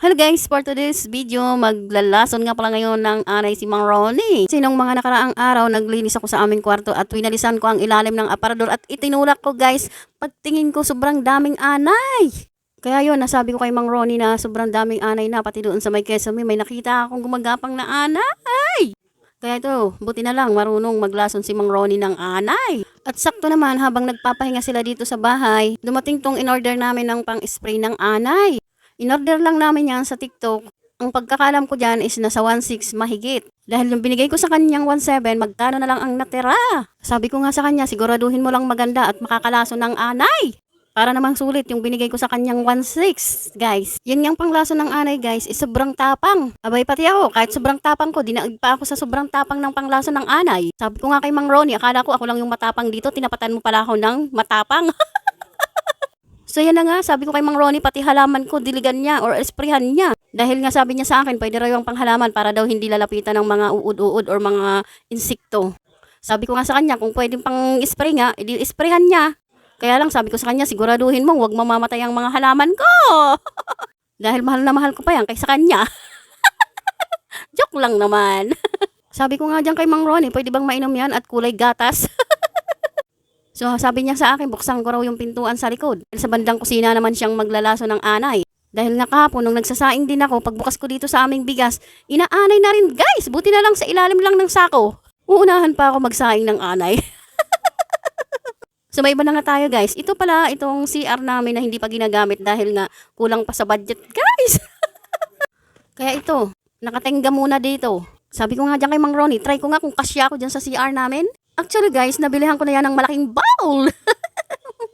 Hello guys, for today's video, maglalason nga pala ngayon ng anay si Mang Ronnie. Sinong mga nakaraang araw, naglinis ako sa aming kwarto at winalisan ko ang ilalim ng aparador at itinulak ko guys. Pagtingin ko sobrang daming anay. Kaya yun, nasabi ko kay Mang Ronnie na sobrang daming anay na, pati doon sa may Quezon may nakita akong gumagapang na anay. Kaya ito, buti na lang marunong maglason si Mang Ronnie ng anay. At sakto naman habang nagpapahinga sila dito sa bahay, dumating tong in-order namin ng pang-spray ng anay. In-order lang namin yan sa TikTok. Ang pagkakalam ko dyan is nasa 1.6 mahigit. Dahil yung binigay ko sa kanyang 1.7, magkano na lang ang natira. Sabi ko nga sa kanya, siguraduhin mo lang maganda at makakalaso ng anay. Para namang sulit yung binigay ko sa kanyang 1.6, guys. Yun yung panglaso ng anay, guys, is sobrang tapang. Abay, pati ako, kahit sobrang tapang ko, dinaig pa ako sa sobrang tapang ng panglaso ng anay. Sabi ko nga kay Mang Ronnie, akala ko ako lang yung matapang dito, tinapatan mo pala ako ng matapang. So yan na nga, sabi ko kay Mang Ronnie, pati halaman ko, diligan niya or esprehan niya. Dahil nga sabi niya sa akin, pwede raw yung panghalaman para daw hindi lalapitan ng mga uod-uod or mga insekto. Sabi ko nga sa kanya, kung pwedeng pang spray nga, edi esprehan niya. Kaya lang sabi ko sa kanya, siguraduhin mo, huwag mamamatay ang mga halaman ko. Dahil mahal na mahal ko pa yan kaysa kanya. Joke lang naman. Sabi ko nga dyan kay Mang Ronnie, pwede bang mainom yan at kulay gatas? So sabi niya sa akin, buksan ko raw yung pintuan sa likod. Sa bandang kusina naman siyang maglalaso ng anay. Dahil nga kahapon, nung nagsasaing din ako, pagbukas ko dito sa aming bigas, inaanay na rin guys. Buti na lang sa ilalim lang ng sako. Uunahan pa ako magsaing ng anay. So may iba na nga tayo guys. Ito pala, itong CR namin na hindi pa ginagamit dahil nga kulang pa sa budget guys. Kaya ito, nakatenga muna dito. Sabi ko nga dyan kay Mang Ronnie, try ko nga kung kasya ako dyan sa CR namin. Actually guys, nabilihan ko na yan ng malaking bowl.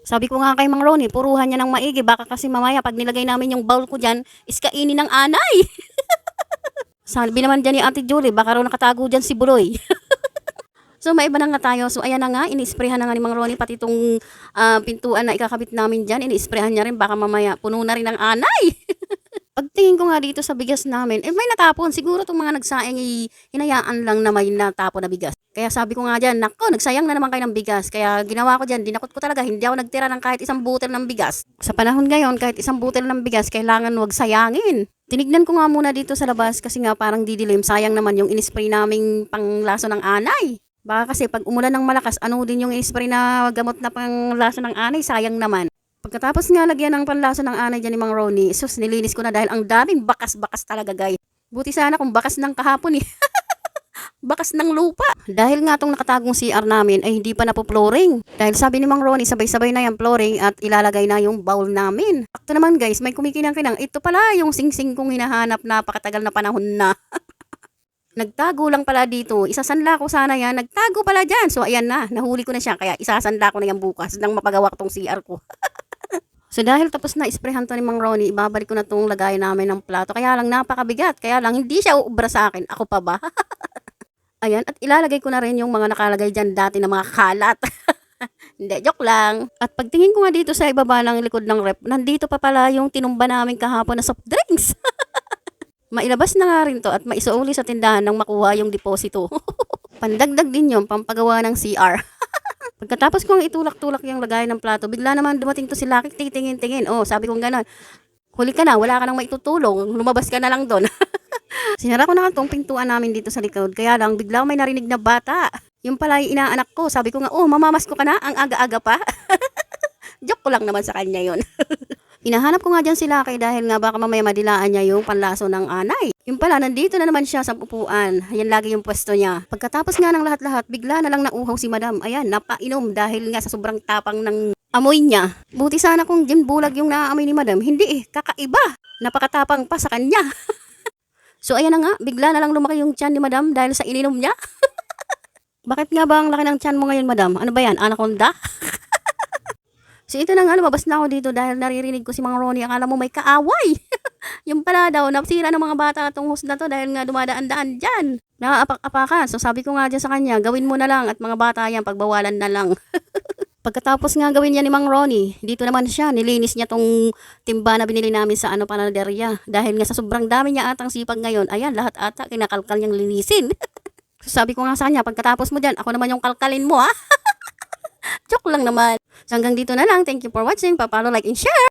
Sabi ko nga kay Mang Ronnie, puruhan niya ng maigi. Baka kasi mamaya pag nilagay namin yung bowl ko dyan, is kainin ng anay. Sabi naman dyan ni Ate Julie, baka raw nakatago dyan si Buloy. So may iba na nga tayo. So ayan na nga, ini-sprayhan na nga ni Mang Ronnie. Pati itong pintuan na ikakabit namin dyan, ini-sprayhan niya rin. Baka mamaya puno na rin ng anay. Pagtingin ko nga dito sa bigas namin, may natapon. Siguro itong mga nagsaing, hinayaan lang na may natapon na bigas. Kaya sabi ko nga dyan, nako, nagsayang na naman kayo ng bigas. Kaya ginawa ko dyan, dinakot ko talaga, hindi ako nagtira ng kahit isang butel ng bigas. Sa panahon ngayon, kahit isang butel ng bigas, kailangan wag sayangin. Tinignan ko nga muna dito sa labas kasi nga parang didilim. Sayang naman yung inispray naming panglaso ng anay. Baka kasi pag umulan ng malakas, ano din yung inispray na gamot na panglaso ng anay, sayang naman. Pagkatapos nga lagyan ng panlaso ng anay dyan ni Mang Ronnie, sus, nilinis ko na dahil ang daming bakas-bakas talaga guys. Buti sana kung bakas ng kahapon eh. Bakas ng lupa. Dahil nga itong nakatagong CR namin ay hindi pa napo-flooring. Dahil sabi ni Mang Ronnie, sabay-sabay na yung flooring at ilalagay na yung bowl namin. Akto naman guys, may kumikinang-kinang. Ito pala yung sing-sing kong hinahanap na napakatagal na panahon na. Nagtago lang pala dito. Isasanla ko sana yan. Nagtago pala dyan. So ayan na, nahuli ko na siya. Kaya isasanla ko na yan bukas nang mapagawa ko tong CR ko. So dahil tapos na isprehan to ni Mang Ronnie, ibabalik ko na itong lagay namin ng plato. Kaya lang napakabigat. Kaya lang hindi siya uubra sa akin. Ako pa ba? Ayan. At ilalagay ko na rin yung mga nakalagay dyan dati na mga kalat. Hindi, joke lang. At pagtingin ko nga dito sa ibaba ng likod ng rep, nandito pa pala yung tinumba namin kahapon na soft drinks. Mailabas na nga rin to at maisuuli sa tindahan nang makuha yung deposito. Pandagdag din yung pampagawa ng CR. Pagkatapos kong itulak-tulak yung lagay ng plato, bigla naman dumating to si Lucky, titingin-tingin. Oh, sabi kong gano'n, huli ka na, wala ka nang maitutulong, lumabas ka na lang doon. Sinara ko na itong pintuan namin dito sa likod, kaya lang bigla may narinig na bata. Yung pala yung inaanak ko, sabi ko nga, oh, mamamasko ka na, ang aga-aga pa. Joke ko lang naman sa kanya yon. Hinahanap ko nga dyan si Lucky dahil nga baka mamaya madilaan niya yung panlaso ng anay. Yung pala, nandito na naman siya sa upuan. Ayan lagi yung pwesto niya. Pagkatapos nga ng lahat-lahat, bigla na lang nauhaw si Madam. Ayan, napainom dahil nga sa sobrang tapang ng amoy niya. Buti sana kung gin bulag yung naaamoy ni Madam. Hindi kakaiba. Napakatapang pa sa kanya. So ayan na nga, bigla na lang lumaki yung tiyan ni Madam dahil sa ininom niya. Bakit nga ba ang laki ng tiyan mo ngayon, Madam? Ano ba yan? Anaconda? So ito na nga, lumabas na ako dito dahil naririnig ko si Mang Ronnie. Akala mo may kaaway. Yung pala daw, napsira ng mga bata itong host na to dahil nga dumadaan-daan dyan. Nakaapak-apakan. So sabi ko nga dyan sa kanya, gawin mo na lang at mga bata yan, pagbawalan na lang. Pagkatapos nga gawin niya ni Mang Ronnie, dito naman siya, nilinis niya tong timba na binili namin sa panaderya. Dahil nga sa sobrang dami niya atang sipag ngayon, ayan, lahat ata kinakalkal niyang linisin. So sabi ko nga sa kanya, pagkatapos mo dyan, ako naman yung kalkalin mo ha. Joke lang naman. So hanggang dito na lang. Thank you for watching. Pa-follow, like, and share.